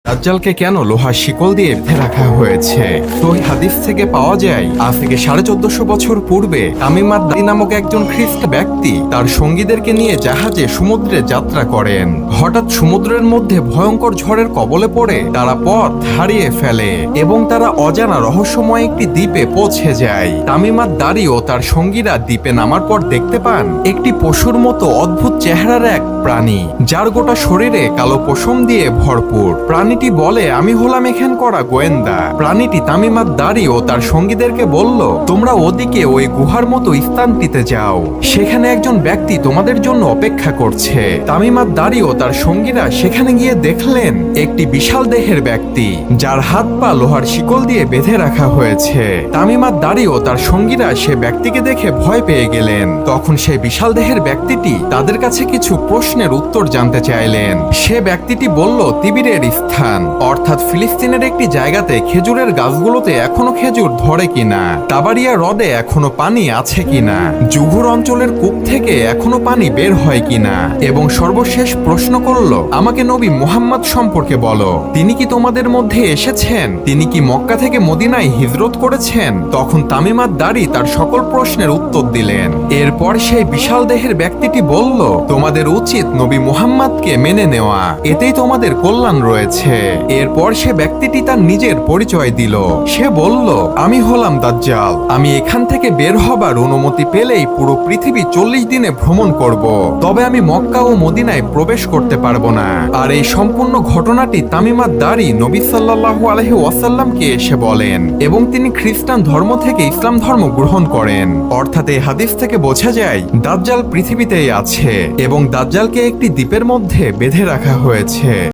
দাজ্জালকে কেন লোহার শিকল দিয়ে বেঁধে রাখা হয়েছে? সহিহ হাদিস থেকে পাওয়া যায়, আজ থেকে 1450 বছর পূর্বে তামিম আদ-দারি নামক একজন খ্রিস্ট ব্যক্তি তার সঙ্গীদেরকে নিয়ে জাহাজে সমুদ্রে যাত্রা করেন। হঠাৎ সমুদ্রের মধ্যে ভয়ঙ্কর ঝড়ের কবলে পড়ে তারা পথ হারিয়ে ফেলে এবং তারা অজানা রহস্যময় একটি দ্বীপে পৌঁছে যায়। তামিম আদ-দারি ও তার সঙ্গীরা দ্বীপে নামার পর দেখতে পান একটি পশুর মতো অদ্ভুত চেহারার এক প্রাণী, যার গোটা শরীরে কালো পশম দিয়ে ভরপুর। প্রাণীটি বলে, আমি হলাম এখান করা গোয়েন্দা। প্রাণীটি তামিম আদ-দারি ও তার সঙ্গীদেরকে বলল, তোমরা ওদিকে ওই গুহার মতো স্থানটিতে যাও, সেখানে একজন ব্যক্তি তোমাদের জন্য অপেক্ষা করছে। তামিম আদ-দারি ও তার সঙ্গীরা সেখানে গিয়ে দেখলেন একটি বিশাল দেহের ব্যক্তি, যার হাত পা লোহার শিকল দিয়ে বেঁধে রাখা হয়েছে। তামিম আদ-দারি ও তার সঙ্গীরা সে ব্যক্তিকে দেখে ভয় পেয়ে গেলেন। তখন সেই বিশাল দেহের ব্যক্তিটি তাদের কাছে কিছু প্রশ্নের উত্তর জানতে চাইলেন। সে ব্যক্তিটি বলল, তিবিরের স্থান অর্থাৎ ফিলিস্তিনের একটি জায়গাতে খেজুরের গাছগুলোতে এখনো খেজুর ধরে কিনা, তাবারিয়া হ্রদে এখনো পানি আছে কিনা, জুহুর অঞ্চলের কূপ থেকে এখনো পানি বের হয় কিনা, এবং সর্বশেষ প্রশ্ন করল, আমাকে নবী মুহাম্মদ সম্পর্কে বলো, তিনি কি তোমাদের মধ্যে এসেছেন? তিনি কি মক্কা থেকে মদিনায় হিজরত করেছেন? তখন তামিম আদ-দারি তার সকল প্রশ্নের উত্তর দিলেন। এরপর সেই বিশাল দেহের ব্যক্তিটি বলল, তোমাদের উচিত নবী মুহাম্মদকে মেনে নেওয়া, এতেই তোমাদের কল্যাণ রয়েছে। এরপর সে ব্যক্তিটি তার নিজের পরিচয় দিল। সে বলল, আমি হলাম দাজ্জাল। আমি এখান থেকে বের হবার অনুমতি পেলেই পুরো পৃথিবী 40 দিনে ভ্রমণ করব, তবে আমি মক্কা ও মদিনায় প্রবেশ করতে পারবো না। আর এই সম্পূর্ণ ঘটনাটি তামিম আদ-দারি নবী সাল্লাল্লাহু আলাইহি ওয়াসাল্লামকে এসে বলেন এবং তিনি খ্রিস্টান ধর্ম থেকে ইসলাম ধর্ম গ্রহণ করেন। অর্থাৎ এই হাদিস থেকে বোঝা যায় দাজ্জাল পৃথিবীতেই আছে এবং দাজ্জালকে একটি দ্বীপের মধ্যে বেঁধে রাখা হয়েছে।